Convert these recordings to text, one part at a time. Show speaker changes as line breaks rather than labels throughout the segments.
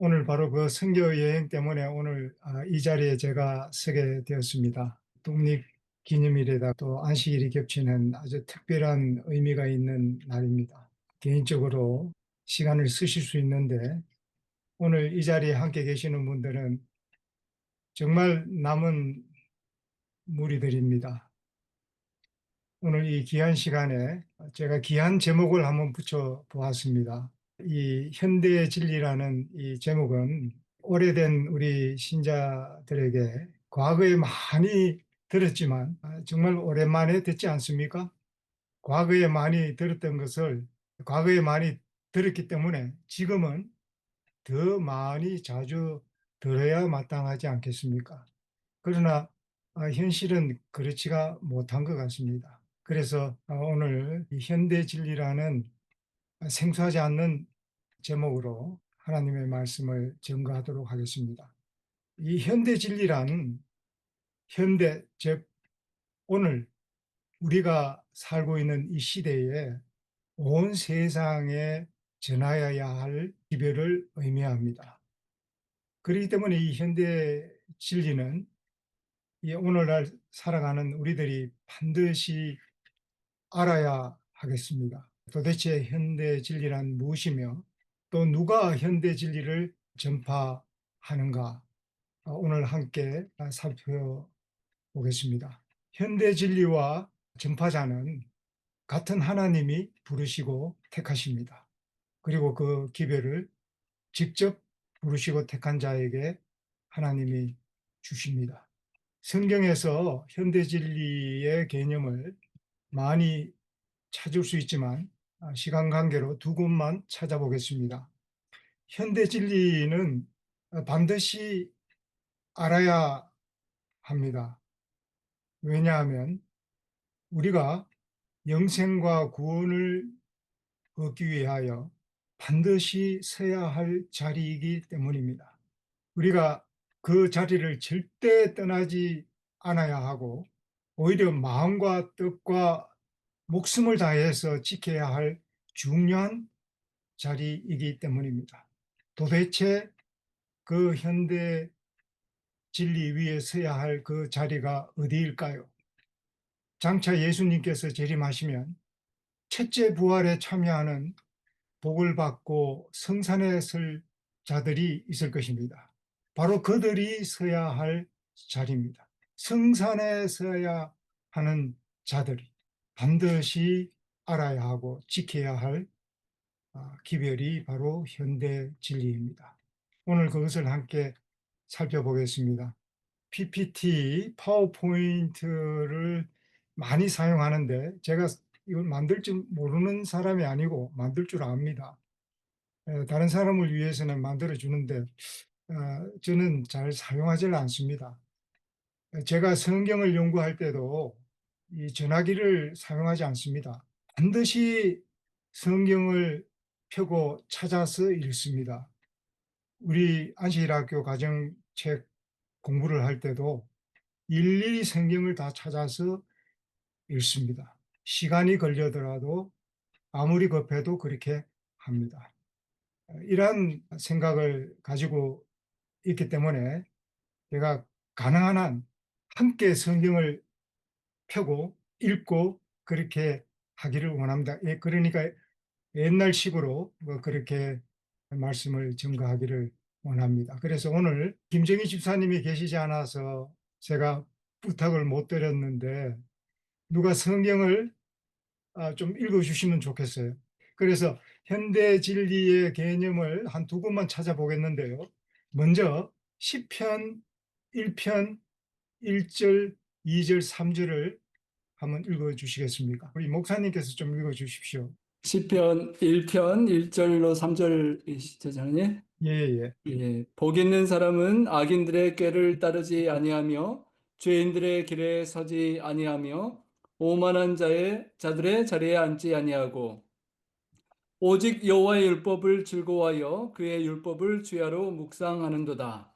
오늘 바로 그 선교 여행 때문에 오늘 이 자리에 제가 서게 되었습니다. 독립기념일에다 또 안식일이 겹치는 아주 특별한 의미가 있는 날입니다. 개인적으로 시간을 쓰실 수 있는데 오늘 이 자리에 함께 계시는 분들은 정말 남은 무리들입니다. 오늘 이 귀한 시간에 제가 귀한 제목을 한번 붙여 보았습니다. 이 현대의 진리라는 이 제목은 오래된 우리 신자들에게 과거에 많이 들었지만 정말 오랜만에 듣지 않습니까? 과거에 많이 들었던 것을 과거에 많이 들었기 때문에 지금은 더 많이 자주 들어야 마땅하지 않겠습니까? 그러나 현실은 그렇지가 못한 것 같습니다. 그래서 오늘 이 현대 진리라는 생소하지 않는 제목으로 하나님의 말씀을 전가하도록 하겠습니다. 이 현대 진리란 현대, 즉 오늘 우리가 살고 있는 이 시대에 온 세상에 전하여야 할 기별을 의미합니다. 그렇기 때문에 이 현대 진리는 이 오늘날 살아가는 우리들이 반드시 알아야 하겠습니다. 도대체 현대 진리란 무엇이며 또 누가 현대 진리를 전파하는가? 오늘 함께 살펴보겠습니다. 현대 진리와 전파자는 같은 하나님이 부르시고 택하십니다. 그리고 그 기별을 직접 부르시고 택한 자에게 하나님이 주십니다. 성경에서 현대 진리의 개념을 많이 찾을 수 있지만 시간 관계로 두 곳만 찾아보겠습니다. 현대 진리는 반드시 알아야 합니다. 왜냐하면 우리가 영생과 구원을 얻기 위하여 반드시 서야 할 자리이기 때문입니다. 우리가 그 자리를 절대 떠나지 않아야 하고 오히려 마음과 뜻과 목숨을 다해서 지켜야 할 중요한 자리이기 때문입니다. 도대체 그 현대 진리 위에 서야 할 그 자리가 어디일까요? 장차 예수님께서 재림하시면 첫째 부활에 참여하는 복을 받고 성산에 설 자들이 있을 것입니다. 바로 그들이 서야 할 자리입니다. 성산에 서야 하는 자들이 반드시 알아야 하고 지켜야 할 기별이 바로 현대 진리입니다. 오늘 그것을 함께 살펴보겠습니다. PPT, 파워포인트를 많이 사용하는데 제가 이걸 만들 줄 모르는 사람이 아니고 만들 줄 압니다. 다른 사람을 위해서는 만들어 주는데 저는 잘 사용하지를 않습니다. 제가 성경을 연구할 때도 이 전화기를 사용하지 않습니다. 반드시 성경을 펴고 찾아서 읽습니다. 우리 안식일학교 가정책 공부를 할 때도 일일이 성경을 다 찾아서 읽습니다. 시간이 걸려더라도 아무리 급해도 그렇게 합니다. 이러한 생각을 가지고 있기 때문에 제가 가능한 한 함께 성경을 펴고 읽고 그렇게 하기를 원합니다. 그러니까 옛날식으로 그렇게 말씀을 전가하기를 원합니다. 그래서 오늘 김정희 집사님이 계시지 않아서 제가 부탁을 못 드렸는데 누가 성경을 좀 읽어주시면 좋겠어요. 그래서 현대 진리의 개념을 한 두 곳만 찾아보겠는데요. 먼저 시편 1편 1절, 2절, 3절을 한번 읽어주시겠습니까? 우리 목사님께서 좀 읽어주십시오.
시편 1편 1절로 3절이시죠, 장님?
예, 예.
예. 복 있는 사람은 악인들의 꾀를 따르지 아니하며 죄인들의 길에 서지 아니하며 오만한 자들의 자리에 앉지 아니하고 오직 여호와의 율법을 즐거워하여 그의 율법을 주야로 묵상하는도다.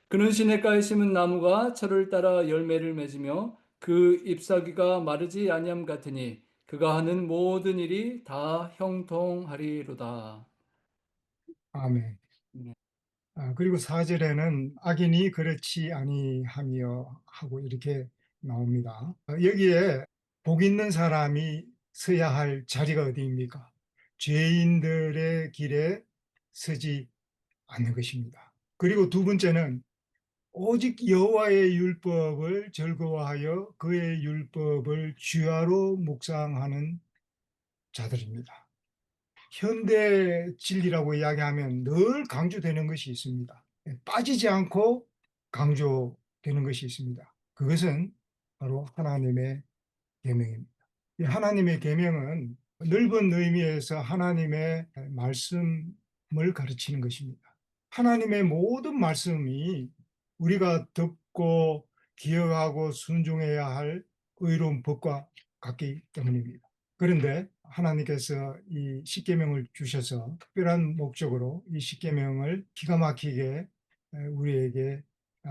그는 시냇가에 심은 나무가 철을 따라 열매를 맺으며 그 잎사귀가 마르지 아니함 같으니 그가 하는 모든 일이 다 형통하리로다.
아멘.
네.
그리고 4절에는 악인이 그렇지 아니하며 하고 이렇게 나옵니다. 여기에 복 있는 사람이 서야 할 자리가 어디입니까? 죄인들의 길에 서지 않는 것입니다. 그리고 두 번째는 오직 여호와의 율법을 즐거워하여 그의 율법을 주야로 묵상하는 자들입니다. 현대 진리라고 이야기하면 늘 강조되는 것이 있습니다. 빠지지 않고 강조되는 것이 있습니다. 그것은 바로 하나님의 계명입니다. 이 하나님의 계명은 넓은 의미에서 하나님의 말씀을 가르치는 것입니다. 하나님의 모든 말씀이 우리가 듣고 기억하고 순종해야 할 의로운 법과 같기 때문입니다. 그런데 하나님께서 이 십계명을 주셔서 특별한 목적으로 이 십계명을 기가 막히게 우리에게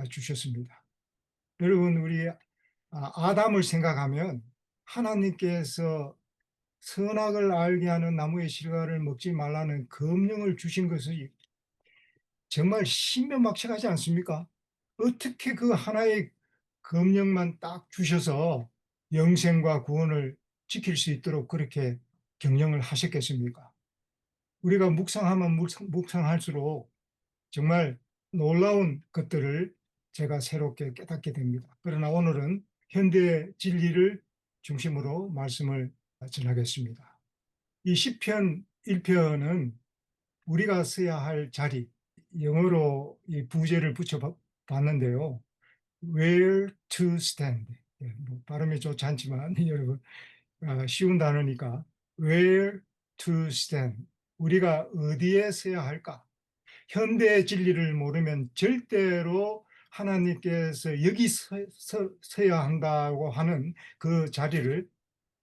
주셨습니다. 여러분, 우리 아담을 생각하면 하나님께서 선악을 알게 하는 나무의 실과를 먹지 말라는 금령을 주신 것이 정말 신묘막측하지 않습니까? 어떻게 그 하나의 금령만 딱 주셔서 영생과 구원을 지킬 수 있도록 그렇게 경영을 하셨겠습니까? 우리가 묵상하면 묵상할수록 정말 놀라운 것들을 제가 새롭게 깨닫게 됩니다. 그러나 오늘은 현대 진리를 중심으로 말씀을 전하겠습니다. 이 시편 1편은 우리가 서야 할 자리, 영어로 이 부제를 붙여 봤는데요. Where to stand. 뭐 발음이 좋지 않지만 여러분 쉬운 단어니까 Where to stand. 우리가 어디에 서야 할까? 현대의 진리를 모르면 절대로 하나님께서 여기 서야 한다고 하는 그 자리를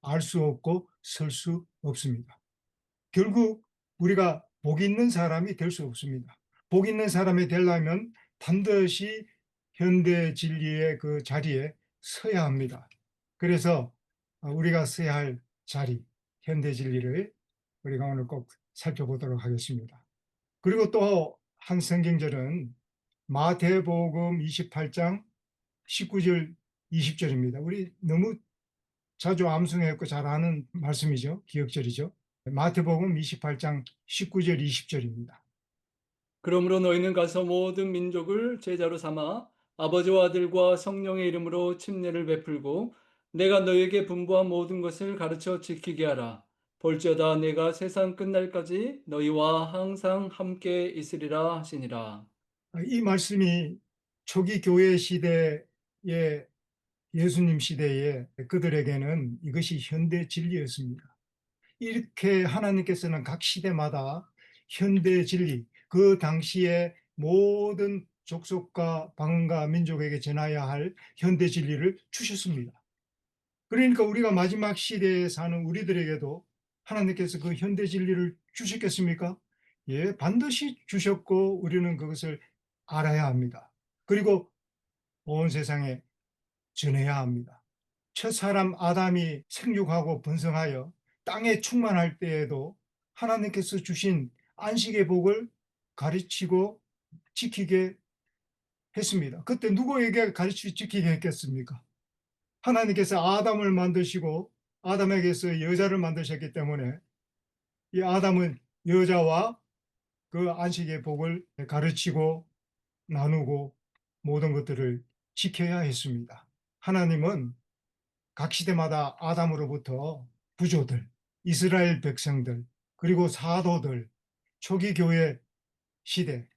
알 수 없고 설 수 없습니다. 결국 우리가 복 있는 사람이 될 수 없습니다. 복 있는 사람이 되려면 반드시 현대 진리의 그 자리에 서야 합니다. 그래서 우리가 서야 할 자리, 현대 진리를 우리가 오늘 꼭 살펴보도록 하겠습니다. 그리고 또 한 성경절은 마태복음 28장 19절 20절입니다. 우리 너무 자주 암송했고 잘 아는 말씀이죠. 기억절이죠. 마태복음 28장 19절 20절입니다.
그러므로 너희는 가서 모든 민족을 제자로 삼아 아버지와 아들과 성령의 이름으로 침례를 베풀고 내가 너희에게 분부한 모든 것을 가르쳐 지키게 하라. 볼지어다 내가 세상 끝날까지 너희와 항상 함께 있으리라 하시니라.
이 말씀이 초기 교회 시대의 예수님 시대에 그들에게는 이것이 현대 진리였습니다. 이렇게 하나님께서는 각 시대마다 현대 진리, 그 당시에 모든 족속과 방언과 민족에게 전해야 할 현대 진리를 주셨습니다. 그러니까 우리가 마지막 시대에 사는 우리들에게도 하나님께서 그 현대 진리를 주셨겠습니까? 예, 반드시 주셨고 우리는 그것을 알아야 합니다. 그리고 온 세상에 전해야 합니다. 첫 사람 아담이 생육하고 번성하여 땅에 충만할 때에도 하나님께서 주신 안식의 복을 가르치고 지키게 했습니다. 그때 누구에게 가르치고 지키게 했겠습니까? 하나님께서 아담을 만드시고 아담에게서 여자를 만드셨기 때문에 이 아담은 여자와 그 안식의 복을 가르치고 나누고 모든 것들을 지켜야 했습니다. 하나님은 각 시대마다 아담으로부터 부조들, 이스라엘 백성들, 그리고 사도들, 초기 교회 시대,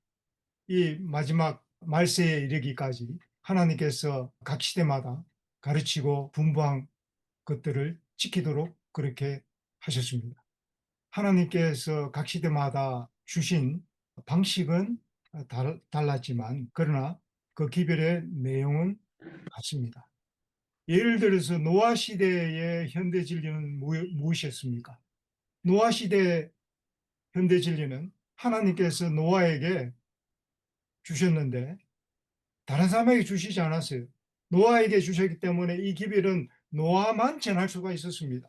이 마지막 말세에 이르기까지 하나님께서 각 시대마다 가르치고 분부한 것들을 지키도록 그렇게 하셨습니다. 하나님께서 각 시대마다 주신 방식은 달랐지만 그러나 그 기별의 내용은 같습니다. 예를 들어서 노아 시대의 현대 진리는 무엇이었습니까? 노아 시대 현대 진리는 하나님께서 노아에게 주셨는데 다른 사람에게 주시지 않았어요. 노아에게 주셨기 때문에 이 기별은 노아만 전할 수가 있었습니다.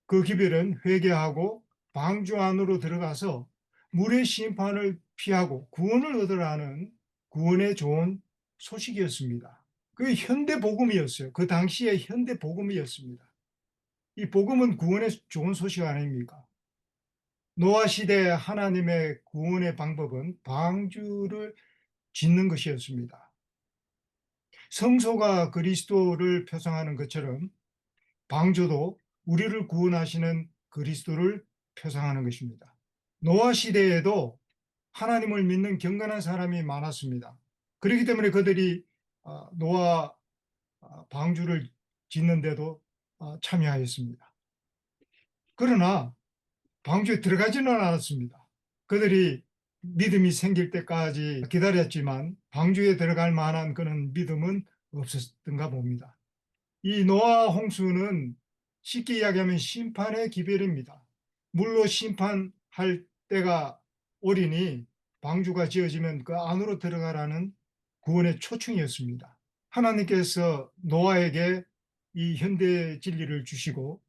그 기별은 회개하고 방주 안으로 들어가서 물의 심판을 피하고 구원을 얻으라는 구원의 좋은 소식이었습니다. 그 현대 복음이었어요. 그 당시에 현대 복음이었습니다. 이 복음은 구원의 좋은 소식 아닙니까? 노아 시대 하나님의 구원의 방법은 방주를 짓는 것이었습니다. 성소가 그리스도를 표상하는 것처럼 방주도 우리를 구원하시는 그리스도를 표상하는 것입니다. 노아 시대에도 하나님을 믿는 경건한 사람이 많았습니다. 그렇기 때문에 그들이 노아 방주를 짓는데도 참여하였습니다. 그러나 방주에 들어가지는 않았습니다. 그들이 믿음이 생길 때까지 기다렸지만 방주에 들어갈 만한 그런 믿음은 없었던가 봅니다. 이 노아 홍수는 쉽게 이야기하면 심판의 기별입니다. 물로 심판할 때가 오리니 방주가 지어지면 그 안으로 들어가라는 구원의 초청이었습니다. 하나님께서 노아에게 이 현대 진리를 주시고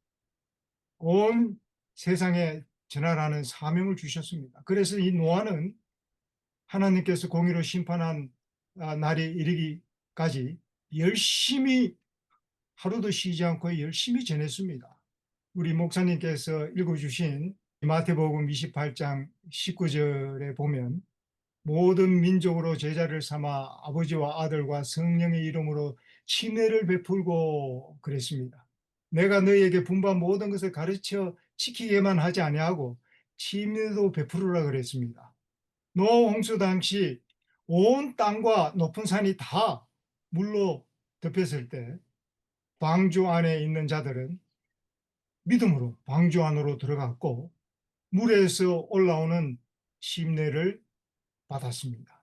온 세상에 전하라는 사명을 주셨습니다. 그래서 이 노아는 하나님께서 공의로 심판한 날이 이르기까지 열심히 하루도 쉬지 않고 열심히 전했습니다. 우리 목사님께서 읽어주신 마태복음 28장 19절에 보면 모든 민족으로 제자를 삼아 아버지와 아들과 성령의 이름으로 침례를 베풀고 그랬습니다. 내가 너희에게 분부한 모든 것을 가르쳐 지키게만 하지 아니하고 침례도 베풀으라 그랬습니다. 노아 홍수 당시 온 땅과 높은 산이 다 물로 덮였을 때 방주 안에 있는 자들은 믿음으로 방주 안으로 들어갔고 물에서 올라오는 심례를 받았습니다.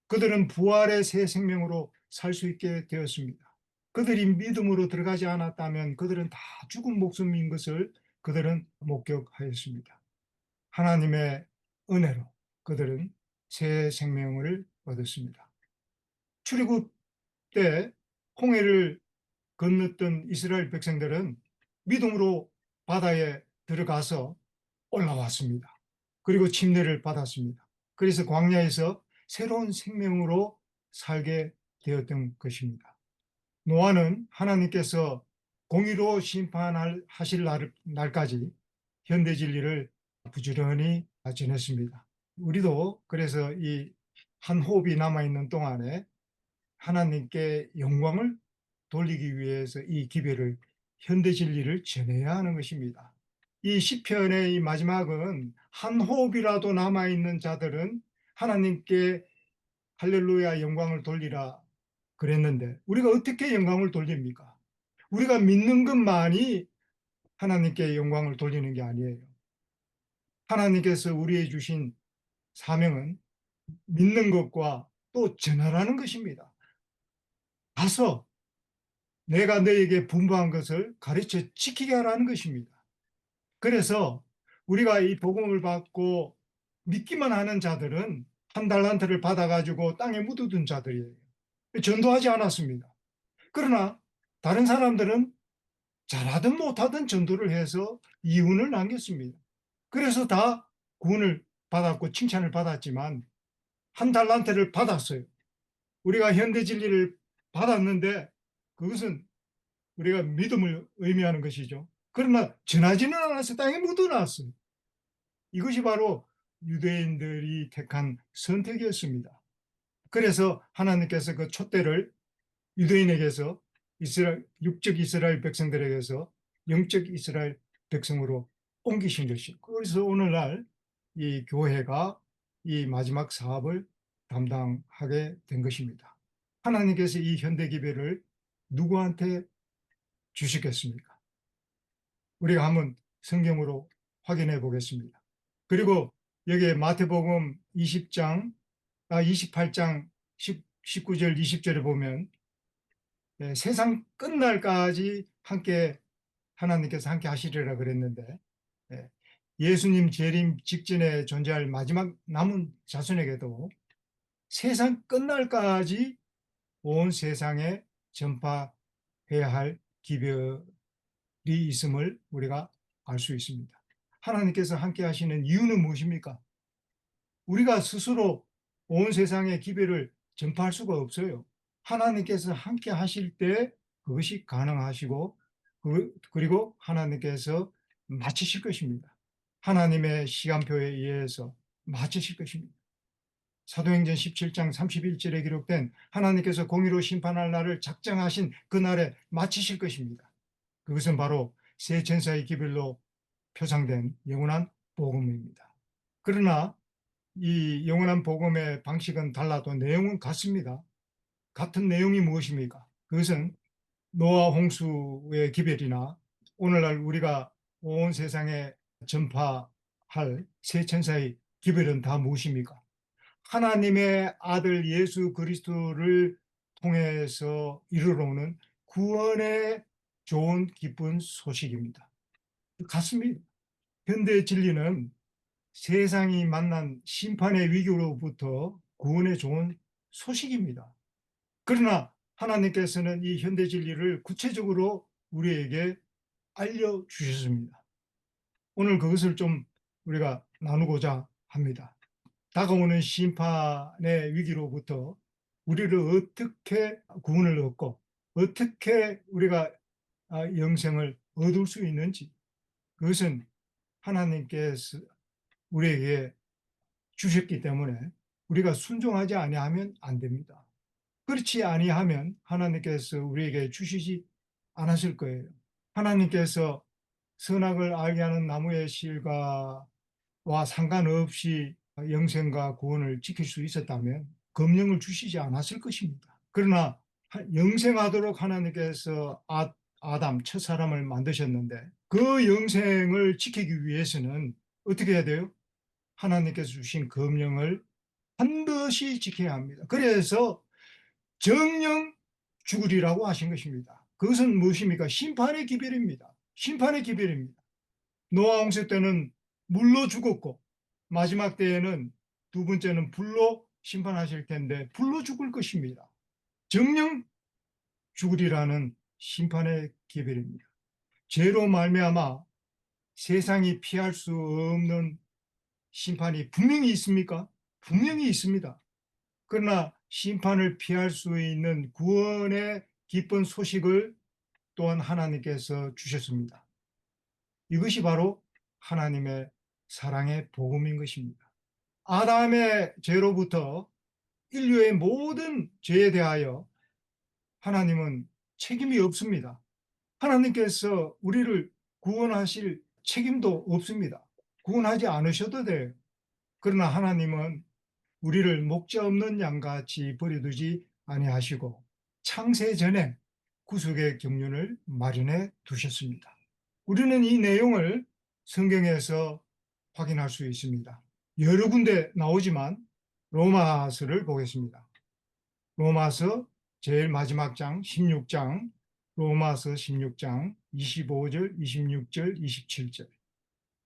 그들은 부활의 새 생명으로 살 수 있게 되었습니다. 그들이 믿음으로 들어가지 않았다면 그들은 다 죽은 목숨인 것을 그들은 목격하였습니다. 하나님의 은혜로 그들은 새 생명을 얻었습니다. 출애굽 때 홍해를 건넜던 이스라엘 백성들은 믿음으로 바다에 들어가서 올라왔습니다. 그리고 침례를 받았습니다. 그래서 광야에서 새로운 생명으로 살게 되었던 것입니다. 노아는 하나님께서 공의로 심판하실 날까지 현대 진리를 부지런히 지냈습니다. 우리도 그래서 이 한 호흡이 남아있는 동안에 하나님께 영광을 돌리기 위해서 이 기별을 현대 진리를 전해야 하는 것입니다. 이 시편의 이 마지막은 한 호흡이라도 남아 있는 자들은 하나님께 할렐루야 영광을 돌리라 그랬는데 우리가 어떻게 영광을 돌립니까? 우리가 믿는 것만이 하나님께 영광을 돌리는 게 아니에요. 하나님께서 우리에게 주신 사명은 믿는 것과 또 전하라는 것입니다. 가서 내가 너에게 분부한 것을 가르쳐 지키게 하라는 것입니다. 그래서 우리가 이 복음을 받고 믿기만 하는 자들은 한 달란트를 받아가지고 땅에 묻어둔 자들이에요. 전도하지 않았습니다. 그러나 다른 사람들은 잘하든 못하든 전도를 해서 이윤을 남겼습니다. 그래서 다 구원을 받았고 칭찬을 받았지만 한 달란트를 받았어요. 우리가 현대 진리를 받았는데 그것은 우리가 믿음을 의미하는 것이죠. 그러나 전하지는 않아서 땅에 묻어놨어요. 이것이 바로 유대인들이 택한 선택이었습니다. 그래서 하나님께서 그 촛대를 유대인에게서 육적 이스라엘 백성들에게서 영적 이스라엘 백성으로 옮기신 것이죠. 그래서 오늘날 이 교회가 이 마지막 사업을 담당하게 된 것입니다. 하나님께서 이 현대 기별을 누구한테 주시겠습니까? 우리가 한번 성경으로 확인해 보겠습니다. 그리고 여기에 마태복음 28장 19절 20절에 보면 세상 끝날까지 함께 하나님께서 함께 하시리라 그랬는데 예수님 재림 직전에 존재할 마지막 남은 자손에게도 세상 끝날까지 온 세상에 전파해야 할 기별이 있음을 우리가 알 수 있습니다. 하나님께서 함께 하시는 이유는 무엇입니까? 우리가 스스로 온 세상의 기별을 전파할 수가 없어요. 하나님께서 함께 하실 때 그것이 가능하시고, 그리고 하나님께서 마치실 것입니다. 하나님의 시간표에 의해서 마치실 것입니다. 사도행전 17장 31절에 기록된 하나님께서 공의로 심판할 날을 작정하신 그날에 마치실 것입니다. 그것은 바로 새 천사의 기별로 표상된 영원한 복음입니다. 그러나 이 영원한 복음의 방식은 달라도 내용은 같습니다. 같은 내용이 무엇입니까? 그것은 노아 홍수의 기별이나 오늘날 우리가 온 세상에 전파할 새 천사의 기별은 다 무엇입니까? 하나님의 아들 예수 그리스도를 통해서 이르러오는 구원의 좋은 기쁜 소식입니다. 같습니다. 현대 진리는 세상이 만난 심판의 위기로부터 구원의 좋은 소식입니다. 그러나 하나님께서는 이 현대 진리를 구체적으로 우리에게 알려주셨습니다. 오늘 그것을 좀 우리가 나누고자 합니다. 다가오는 심판의 위기로부터 우리를 어떻게 구원을 얻고 어떻게 우리가 영생을 얻을 수 있는지, 그것은 하나님께서 우리에게 주셨기 때문에 우리가 순종하지 아니하면 안 됩니다. 그렇지 아니하면 하나님께서 우리에게 주시지 않았을 거예요. 하나님께서 선악을 알게 하는 나무의 실과와 상관없이 영생과 구원을 지킬 수 있었다면 검령을 주시지 않았을 것입니다. 그러나 영생하도록 하나님께서 아담 첫 사람을 만드셨는데 그 영생을 지키기 위해서는 어떻게 해야 돼요? 하나님께서 주신 검령을 반드시 지켜야 합니다. 그래서 정령 죽으리라고 하신 것입니다. 그것은 무엇입니까? 심판의 기별입니다. 심판의 기별입니다. 노아 홍수 때는 물로 죽었고 마지막 때에는 두 번째는 불로 심판하실 텐데 불로 죽을 것입니다. 정령 죽으리라는 심판의 기별입니다. 죄로 말미암아 세상이 피할 수 없는 심판이 분명히 있습니까? 분명히 있습니다. 그러나 심판을 피할 수 있는 구원의 기쁜 소식을 또한 하나님께서 주셨습니다. 이것이 바로 하나님의 사랑의 복음인 것입니다. 아담의 죄로부터 인류의 모든 죄에 대하여 하나님은 책임이 없습니다. 하나님께서 우리를 구원하실 책임도 없습니다. 구원하지 않으셔도 돼요. 그러나 하나님은 우리를 목자 없는 양같이 버려두지 아니하시고 창세 전에 구속의 경륜을 마련해 두셨습니다. 우리는 이 내용을 성경에서 확인할 수 있습니다. 여러 군데 나오지만 로마서를 보겠습니다. 로마서 제일 마지막 장 16장, 로마서 16장 25절, 26절, 27절.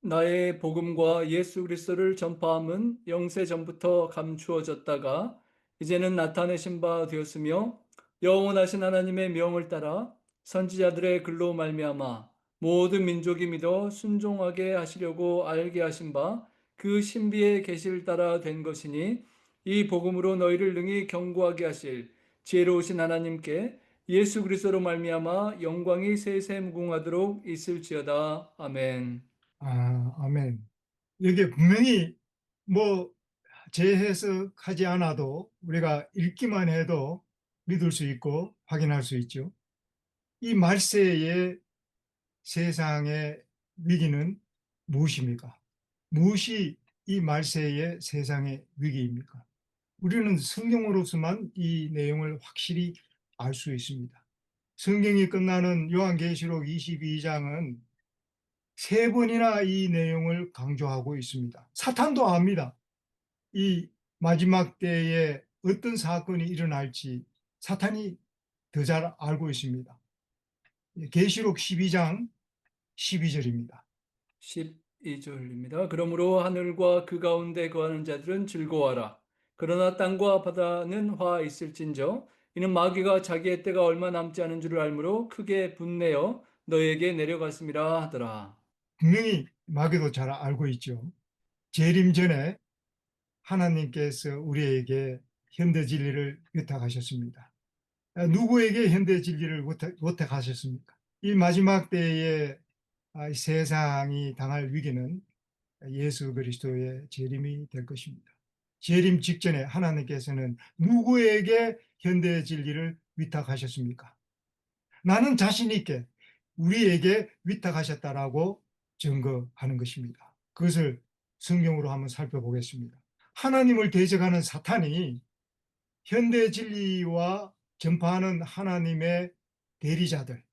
나의 복음과 예수 그리스도를 전파함은 영세 전부터 감추어졌다가 이제는 나타내신 바 되었으며 영원하신 하나님의 명을 따라 선지자들의 글로 말미암아 모든 민족이 믿어 순종하게 하시려고 알게 하신 바 그 신비의 계시를 따라 된 것이니 이 복음으로 너희를 능히 경고하게 하실 지혜로우신 하나님께 예수 그리스도로 말미암아 영광이 세세 무궁하도록 있을지어다. 아멘.
아멘. 여기에 분명히 뭐 재해석하지 않아도 우리가 읽기만 해도 믿을 수 있고 확인할 수 있죠. 이 말세의 세상의 위기는 무엇입니까? 무엇이 이 말세의 세상의 위기입니까? 우리는 성경으로서만 이 내용을 확실히 알 수 있습니다. 성경이 끝나는 요한계시록 22장은 세 번이나 이 내용을 강조하고 있습니다. 사탄도 압니다. 이 마지막 때에 어떤 사건이 일어날지 사탄이 더 잘 알고 있습니다. 계시록 12장 12절입니다.
12절입니다. 그러므로 하늘과 그 가운데 거하는 자들은 즐거워하라. 그러나 땅과 바다는 화 있을진저 이는 마귀가 자기의 때가 얼마 남지 않은 줄을 알므로 크게 분내어 너에게 내려갔음이라 하더라.
분명히 마귀도 잘 알고 있죠. 재림 전에 하나님께서 우리에게 현대 진리를 위탁하셨습니다. 누구에게 현대 진리를 위탁하셨습니까? 이 마지막 때에 이 세상이 당할 위기는 예수 그리스도의 재림이 될 것입니다. 재림 직전에 하나님께서는 누구에게 현대 진리를 위탁하셨습니까? 나는 자신 있게 우리에게 위탁하셨다라고 증거하는 것입니다. 그것을 성경으로 한번 살펴보겠습니다. 하나님을 대적하는 사탄이 현대 진리와 전파하는 하나님의 대리자들,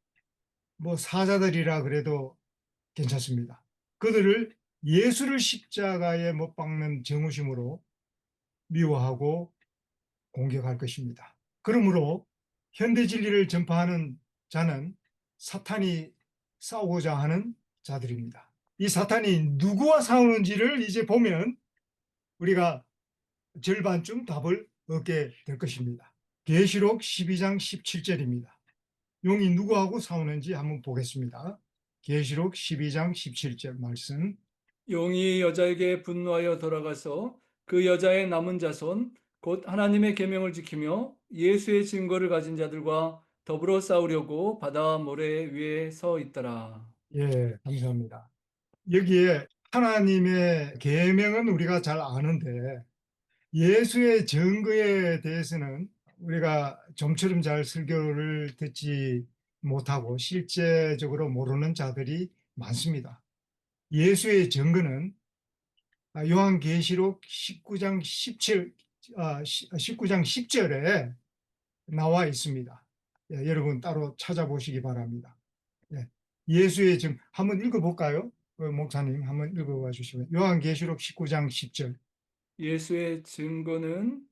뭐 사자들이라 그래도 괜찮습니다. 그들을 예수를 십자가에 못 박는 정우심으로 미워하고 공격할 것입니다. 그러므로 현대 진리를 전파하는 자는 사탄이 싸우고자 하는 자들입니다. 이 사탄이 누구와 싸우는지를 이제 보면 우리가 절반쯤 답을 얻게 될 것입니다. 계시록 12장 17절입니다. 용이 누구하고 싸우는지 한번 보겠습니다. 계시록 12장 17절 말씀.
용이 여자에게 분노하여 돌아가서 그 여자의 남은 자손 곧 하나님의 계명을 지키며 예수의 증거를 가진 자들과 더불어 싸우려고 바다 모래 위에 서 있더라.
예, 감사합니다. 여기에 하나님의 계명은 우리가 잘 아는데 예수의 증거에 대해서는 우리가 좀처럼 잘 설교를 듣지 못하고 실제적으로 모르는 자들이 많습니다. 예수의 증거는 요한계시록 19장 17, 19장 10절에 나와 있습니다. 예, 여러분 따로 찾아보시기 바랍니다. 예, 예수의 증 한번 읽어볼까요? 목사님 한번 읽어봐 주시면 요한계시록 19장 10절.
예수의 증거는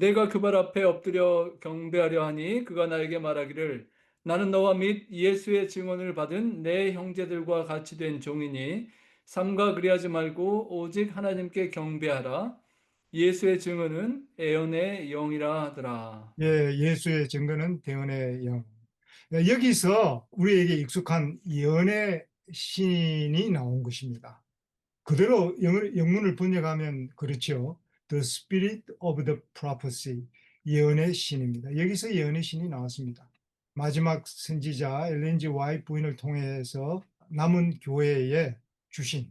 내가 그 발 앞에 엎드려 경배하려 하니 그가 나에게 말하기를 나는 너와 및 예수의 증언을 받은 내 형제들과 같이 된 종이니 삼가 그리하지 말고 오직 하나님께 경배하라. 예수의 증언은 애언의 영이라 하더라.
예, 예수의 증거는 대언의 영. 예, 여기서 우리에게 익숙한 예언의 신이 나온 것입니다. 그대로 영문을 번역하면 그렇죠. The Spirit of the Prophecy, 예언의 신입니다. 여기서 예언의 신이 나왔습니다. 마지막 선지자 엘렌지 와이트 부인을 통해서 남은 교회에 주신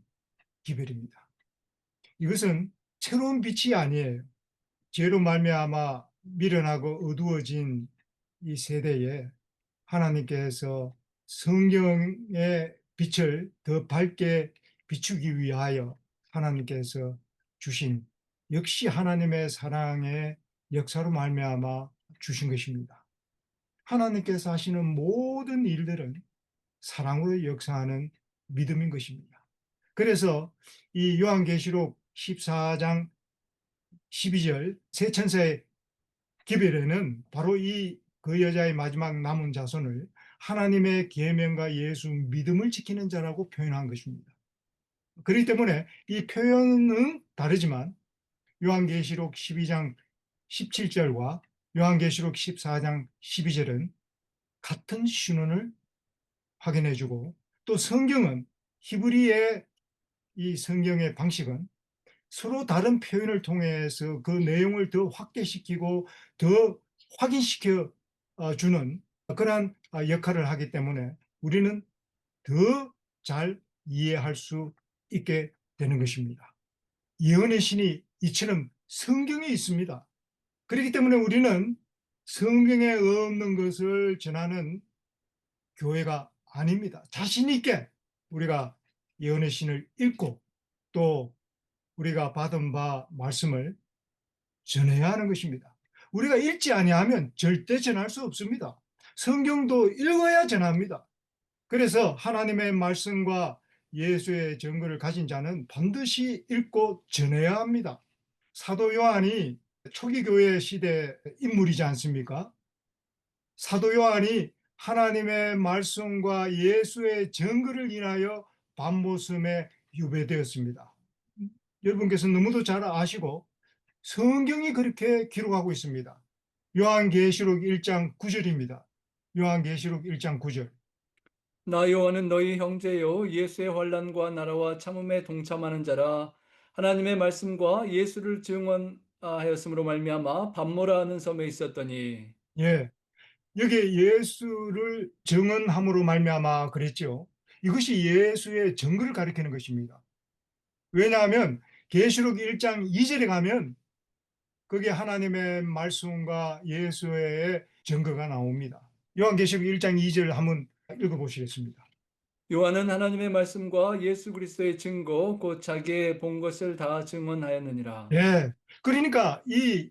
기별입니다. 이것은 새로운 빛이 아니에요. 죄로 말미암아 미련하고 어두워진 이 세대에 하나님께서 성경의 빛을 더 밝게 비추기 위하여 하나님께서 주신 역시 하나님의 사랑의 역사로 말미암아 주신 것입니다. 하나님께서 하시는 모든 일들은 사랑으로 역사하는 믿음인 것입니다. 그래서 이 요한계시록 14장 12절 세 천사의 기별에는 바로 이 그 여자의 마지막 남은 자손을 하나님의 계명과 예수 믿음을 지키는 자라고 표현한 것입니다. 그렇기 때문에 이 표현은 다르지만 요한계시록 12장 17절과 요한계시록 14장 12절은 같은 신원을 확인해주고 또 성경은 히브리의 이 성경의 방식은 서로 다른 표현을 통해서 그 내용을 더 확대시키고 더 확인시켜 주는 그러한 역할을 하기 때문에 우리는 더 잘 이해할 수 있게 되는 것입니다. 예언의 신이 이처럼 성경에 있습니다. 그렇기 때문에 우리는 성경에 없는 것을 전하는 교회가 아닙니다. 자신 있게 우리가 예언의 신을 읽고 또 우리가 받은 바 말씀을 전해야 하는 것입니다. 우리가 읽지 아니하면 절대 전할 수 없습니다. 성경도 읽어야 전합니다. 그래서 하나님의 말씀과 예수의 증거를 가진 자는 반드시 읽고 전해야 합니다. 사도 요한이 초기 교회 시대 인물이지 않습니까? 사도 요한이 하나님의 말씀과 예수의 증거를 인하여 밤모섬에 유배되었습니다. 여러분께서 너무도 잘 아시고 성경이 그렇게 기록하고 있습니다. 요한계시록 1장 9절입니다. 요한계시록 1장 9절.
나 요한은 너희 형제요 예수의 환난과 나라와 참음에 동참하는 자라. 하나님의 말씀과 예수를 증언하였으므로 말미암아 밤모라 하는 섬에 있었더니
예. 여기에 예수를 증언함으로 말미암아 그랬죠. 이것이 예수의 증거를 가리키는 것입니다. 왜냐하면 계시록 1장 2절에 가면 거기에 하나님의 말씀과 예수의 증거가 나옵니다. 요한계시록 1장 2절 한번 읽어보시겠습니다.
요한은 하나님의 말씀과 예수 그리스도의 증거 곧 자기의 본 것을 다 증언하였느니라.
예. 그러니까 이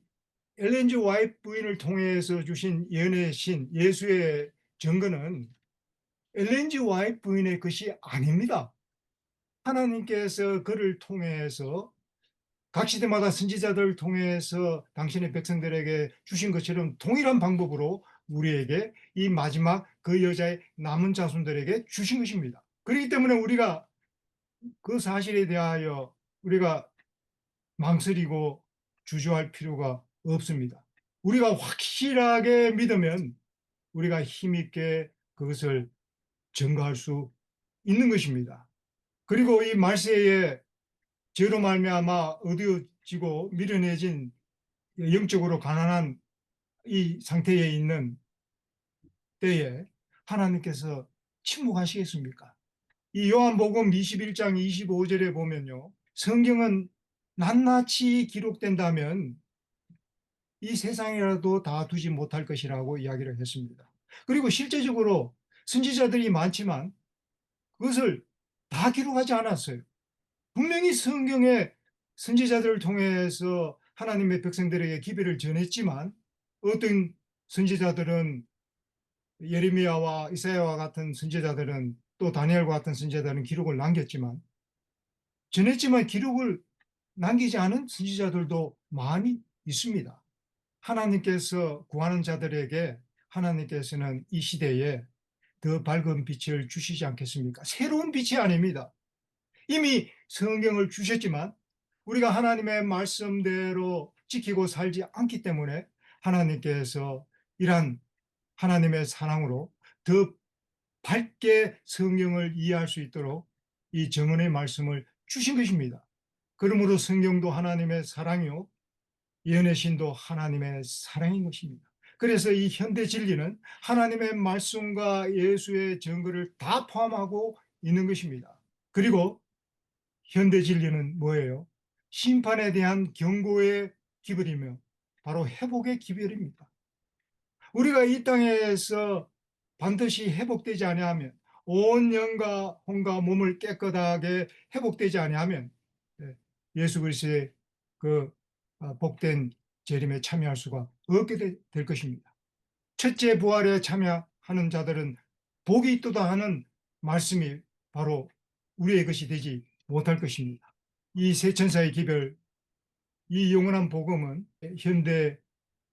엘렌지 와이트 부인을 통해서 주신 예언의 신 예수의 증거는 엘렌지 와이트 부인의 것이 아닙니다. 하나님께서 그를 통해서 각 시대마다 선지자들을 통해서 당신의 백성들에게 주신 것처럼 동일한 방법으로 우리에게 이 마지막 그 여자의 남은 자손들에게 주신 것입니다. 그렇기 때문에 우리가 그 사실에 대하여 우리가 망설이고 주저할 필요가 없습니다. 우리가 확실하게 믿으면 우리가 힘있게 그것을 증거할 수 있는 것입니다. 그리고 이 말세에 죄로 말미암아 어두워지고 미련해진 영적으로 가난한 이 상태에 있는 때에 하나님께서 침묵하시겠습니까? 이 요한복음 21장 25절에 보면요. 성경은 낱낱이 기록된다면 이 세상이라도 다 두지 못할 것이라고 이야기를 했습니다. 그리고 실제적으로 선지자들이 많지만 그것을 다 기록하지 않았어요. 분명히 성경에 선지자들을 통해서 하나님의 백성들에게 기별을 전했지만 어떤 선지자들은 예레미야와 이사야와 같은 선지자들은 또 다니엘과 같은 선지자들은 기록을 남겼지만 전했지만 기록을 남기지 않은 선지자들도 많이 있습니다. 하나님께서 구하는 자들에게 하나님께서는 이 시대에 더 밝은 빛을 주시지 않겠습니까? 새로운 빛이 아닙니다. 이미 성경을 주셨지만 우리가 하나님의 말씀대로 지키고 살지 않기 때문에 하나님께서 이러한 하나님의 사랑으로 더 밝게 성경을 이해할 수 있도록 이 정언의 말씀을 주신 것입니다. 그러므로 성경도 하나님의 사랑이요 예언의 신도 하나님의 사랑인 것입니다. 그래서 이 현대 진리는 하나님의 말씀과 예수의 증거를 다 포함하고 있는 것입니다. 그리고 현대 진리는 뭐예요? 심판에 대한 경고의 기별이며 바로 회복의 기별입니다. 우리가 이 땅에서 반드시 회복되지 아니하면 온 영과 혼과 몸을 깨끗하게 회복되지 아니하면 예수 그리스도의 그 복된 재림에 참여할 수가 없게 될 것입니다. 첫째 부활에 참여하는 자들은 복이 있도다 하는 말씀이 바로 우리의 것이 되지 못할 것입니다. 이 세 천사의 기별, 이 영원한 복음은 현대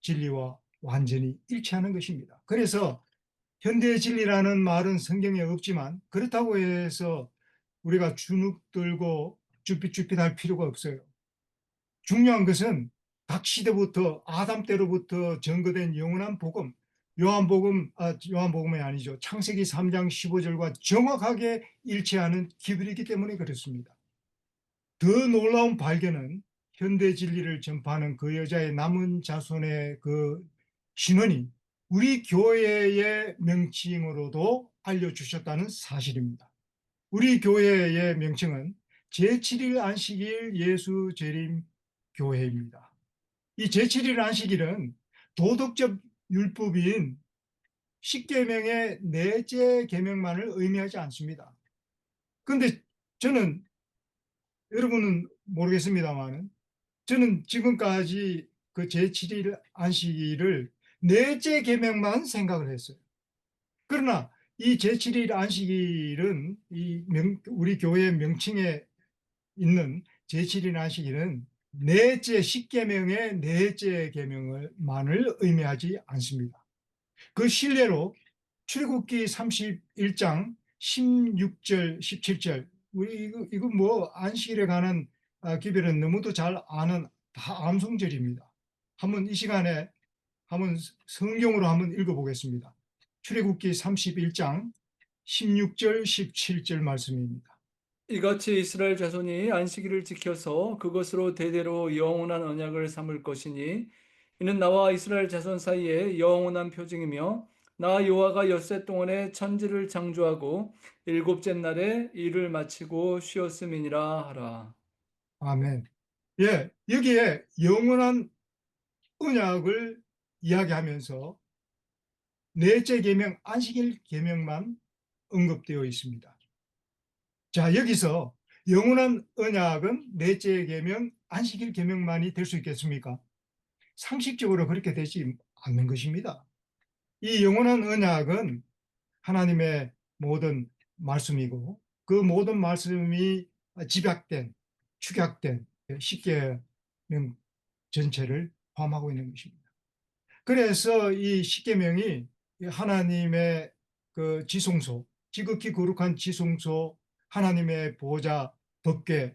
진리와 완전히 일치하는 것입니다. 그래서 현대 진리라는 말은 성경에 없지만 그렇다고 해서 우리가 주눅 들고 쭈삣쭈삣할 필요가 없어요. 중요한 것은 각 시대부터 아담 때로부터 전거된 영원한 복음, 요한복음이 아니죠. 창세기 3장 15절과 정확하게 일치하는 기별이기 때문에 그렇습니다. 더 놀라운 발견은 현대 진리를 전파하는 그 여자의 남은 자손의 그 신원이 우리 교회의 명칭으로도 알려주셨다는 사실입니다. 우리 교회의 명칭은 제7일 안식일 예수 재림 교회입니다. 이 제7일 안식일은 도덕적 율법인 십계명의 넷째 계명만을 의미하지 않습니다. 그런데 저는 여러분은 모르겠습니다만 저는 지금까지 그 제7일 안식일을 넷째 계명만 생각을 했어요. 그러나 이 제7일 안식일은 우리 교회의 명칭에 있는 제7일 안식일은 넷째 십계명의 넷째 계명만을 의미하지 않습니다. 그 실례로 출애굽기 31장 16절 17절 우리 이거 뭐 안식일에 관한 기별은 너무도 잘 아는 다 암송절입니다. 한번 이 시간에 한번 성경으로 한번 읽어보겠습니다. 출애굽기 31장 16절 17절 말씀입니다.
이같이 이스라엘 자손이 안식일을 지켜서 그것으로 대대로 영원한 언약을 삼을 것이니 이는 나와 이스라엘 자손 사이에 영원한 표징이며 나 여호와가 엿새 동안에 천지를 창조하고 일곱째 날에 일을 마치고 쉬었음이니라 하라.
아멘. 예, 여기에 영원한 언약을 이야기하면서 넷째 계명 안식일 계명만 언급되어 있습니다. 자, 여기서 영원한 언약은 넷째 계명 안식일 계명만이 될 수 있겠습니까? 상식적으로 그렇게 되지 않는 것입니다. 이 영원한 언약은 하나님의 모든 말씀이고 그 모든 말씀이 집약된, 축약된 십계명 전체를 포함하고 있는 것입니다. 그래서 이 십계명이 하나님의 그 지성소, 지극히 거룩한 지성소, 하나님의 보좌 덮개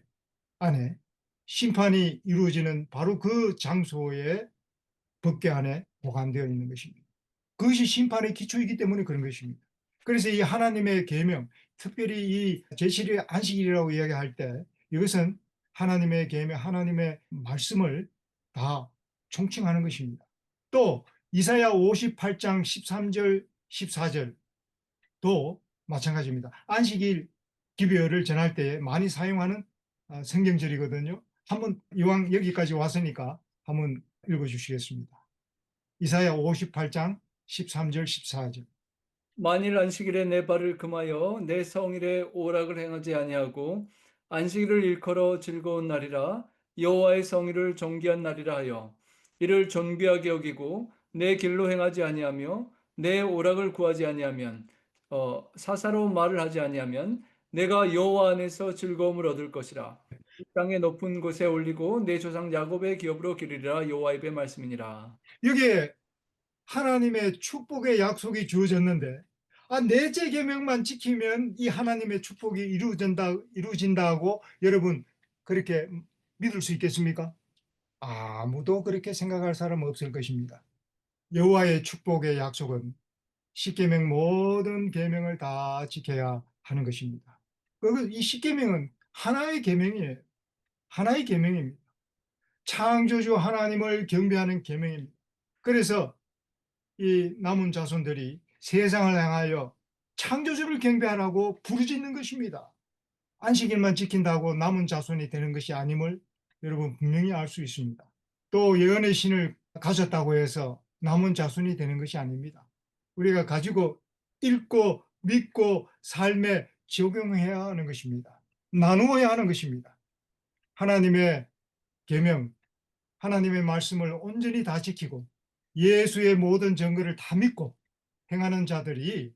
안에 심판이 이루어지는 바로 그 장소의 덮개 안에 보관되어 있는 것입니다. 그것이 심판의 기초이기 때문에 그런 것입니다. 그래서 이 하나님의 계명, 특별히 이 제7일 안식일이라고 이야기할 때 이것은 하나님의 계명, 하나님의 말씀을 다 총칭하는 것입니다. 또 이사야 58장 13절, 14절도 마찬가지입니다. 안식일 기별을 전할 때 많이 사용하는 성경절이거든요. 한번 이왕 여기까지 왔으니까 한번 읽어주시겠습니다. 이사야 58장 13절, 14절.
만일 안식일에 내 발을 금하여 내 성일에 오락을 행하지 아니하고 안식일을 일컬어 즐거운 날이라 여호와의 성일을 존귀한 날이라 하여 이를 존귀하게 여기고 내 길로 행하지 아니하며 내 오락을 구하지 아니하면 사사로운 말을 하지 아니하면 내가 여호와 안에서 즐거움을 얻을 것이라. 이 땅의 높은 곳에 올리고 내 조상 야곱의 기업으로 기르리라. 여호와의 말씀이니라.
여기에 하나님의 축복의 약속이 주어졌는데 넷째 계명만 지키면 이 하나님의 축복이 이루어진다고 여러분 그렇게 믿을 수 있겠습니까? 아무도 그렇게 생각할 사람 없을 것입니다. 여호와의 축복의 약속은 십계명 모든 계명을 다 지켜야 하는 것입니다. 이 십계명은 하나의 계명이에요. 하나의 계명입니다. 창조주 하나님을 경배하는 계명입니다. 그래서 이 남은 자손들이 세상을 향하여 창조주를 경배하라고 부르짖는 것입니다. 안식일만 지킨다고 남은 자손이 되는 것이 아님을 여러분 분명히 알 수 있습니다. 또 예언의 신을 가졌다고 해서 남은 자손이 되는 것이 아닙니다. 우리가 가지고 읽고 믿고 삶에 적용해야 하는 것입니다. 나누어야 하는 것입니다. 하나님의 계명, 하나님의 말씀을 온전히 다 지키고 예수의 모든 증거를 다 믿고 행하는 자들이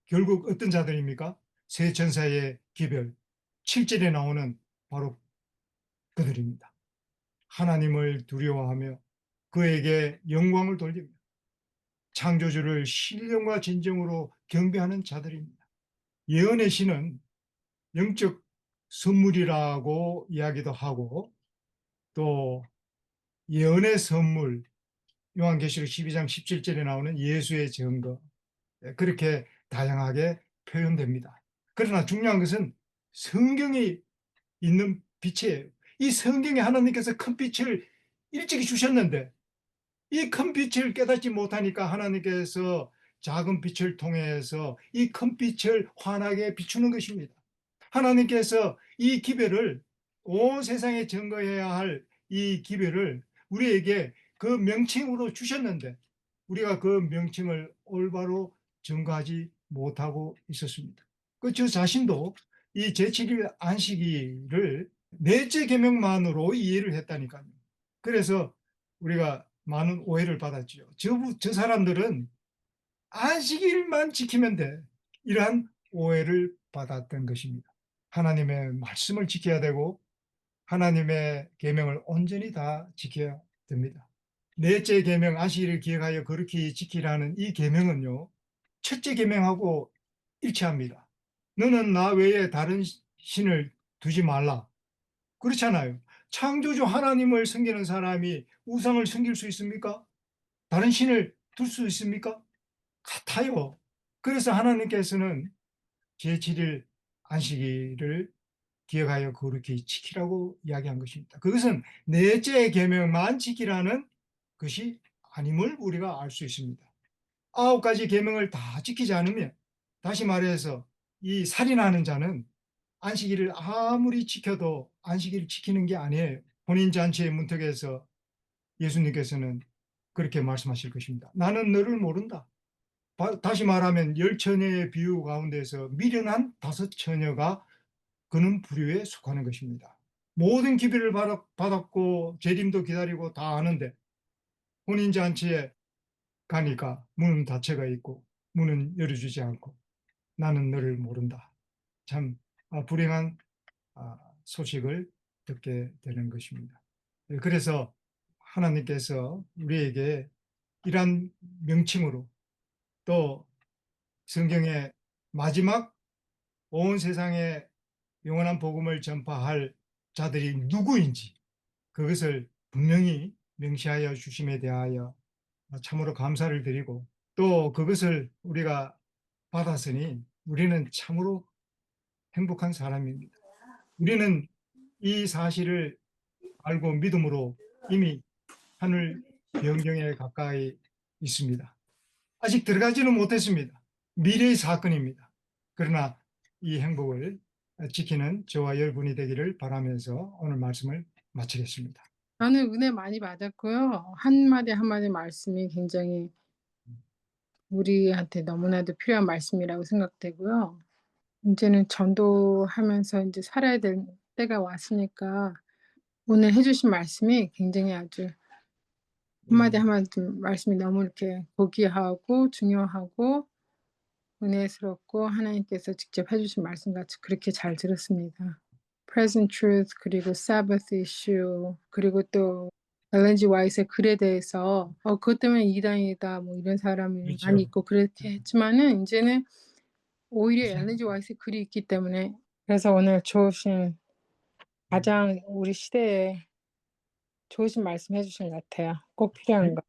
결국 어떤 자들입니까? 새 천사의 기별 7절에 나오는 바로 그들입니다. 하나님을 두려워하며 그에게 영광을 돌리며 창조주를 신령과 진정으로 경배하는 자들입니다. 예언의 신은 영적 선물이라고 이야기도 하고 또 예언의 선물 요한계시록 12장 17절에 나오는 예수의 증거 그렇게 다양하게 표현됩니다. 그러나 중요한 것은 성경이 있는 빛이에요. 이 성경에 하나님께서 큰 빛을 일찍이 주셨는데 이 큰 빛을 깨닫지 못하니까 하나님께서 작은 빛을 통해서 이 큰 빛을 환하게 비추는 것입니다. 하나님께서 이 기별을 온 세상에 증거해야 할 이 기별을 우리에게 그 명칭으로 주셨는데 우리가 그 명칭을 올바로 증거하지 못하고 있었습니다. 저 자신도 이 제7일 안식일을 넷째 계명만으로 이해를 했다니까요. 그래서 우리가 많은 오해를 받았죠. 저 사람들은 안식일만 지키면 돼. 이러한 오해를 받았던 것입니다. 하나님의 말씀을 지켜야 되고 하나님의 계명을 온전히 다 지켜야 됩니다. 넷째 계명 안식일을 기억하여 거룩히 지키라는 이 계명은요. 첫째 계명하고 일치합니다. 너는 나 외에 다른 신을 두지 말라. 그렇잖아요. 창조주 하나님을 섬기는 사람이 우상을 섬길 수 있습니까? 다른 신을 둘 수 있습니까? 같아요. 그래서 하나님께서는 제7일 안식일을 기억하여 거룩히 지키라고 이야기한 것입니다. 그것은 넷째 계명만 지키라는 것이 아님을 우리가 알 수 있습니다. 9가지 계명을 다 지키지 않으면, 다시 말해서 이 살인하는 자는 안식일을 아무리 지켜도 안식일을 지키는 게 아니에요. 혼인잔치의 문턱에서 예수님께서는 그렇게 말씀하실 것입니다. 나는 너를 모른다. 다시 말하면 열 처녀의 비유 가운데서 미련한 5처녀가 그는 불의에 속하는 것입니다. 모든 기별을 받았고 재림도 기다리고 다 아는데 혼인잔치에 가니까 문은 닫혀가 있고 문은 열어주지 않고 나는 너를 모른다. 참 불행한 소식을 듣게 되는 것입니다. 그래서 하나님께서 우리에게 이러한 명칭으로, 또 성경의 마지막 온 세상에 영원한 복음을 전파할 자들이 누구인지 그것을 분명히 명시하여 주심에 대하여 참으로 감사를 드리고, 또 그것을 우리가 받았으니 우리는 참으로 행복한 사람입니다. 우리는 이 사실을 알고 믿음으로 이미 하늘 영경에 가까이 있습니다. 아직 들어가지는 못했습니다. 미래의 사건입니다. 그러나 이 행복을 지키는 저와 여러분이 되기를 바라면서 오늘 말씀을 마치겠습니다.
저는 은혜 많이 받았고요. 한마디 한마디 말씀이 굉장히 우리한테 너무나도 필요한 말씀이라고 생각되고요. 이제는 전도하면서 이제 살아야 될 때가 왔으니까 오늘 해 주신 말씀이 굉장히 아주 한마디 한마디 말씀이 너무 이렇게 고귀하고 중요하고 은혜스럽고 하나님께서 직접 해 주신 말씀같이 그렇게 잘 들었습니다. Present Truth, 그리고 Sabbath Issue, 그리고 또 엘렌 G 화이트의 글에 대해서 그것 때문에 이단이다 뭐 이런 사람이
그렇죠.
많이 있고 그렇게 했지만은 이제는 오히려 엘렌 G 화이트의 글이 있기 때문에, 그래서 오늘 좋으신 가장 우리 시대에 좋으신 말씀 해주신 것 같아요. 꼭 필요한 거.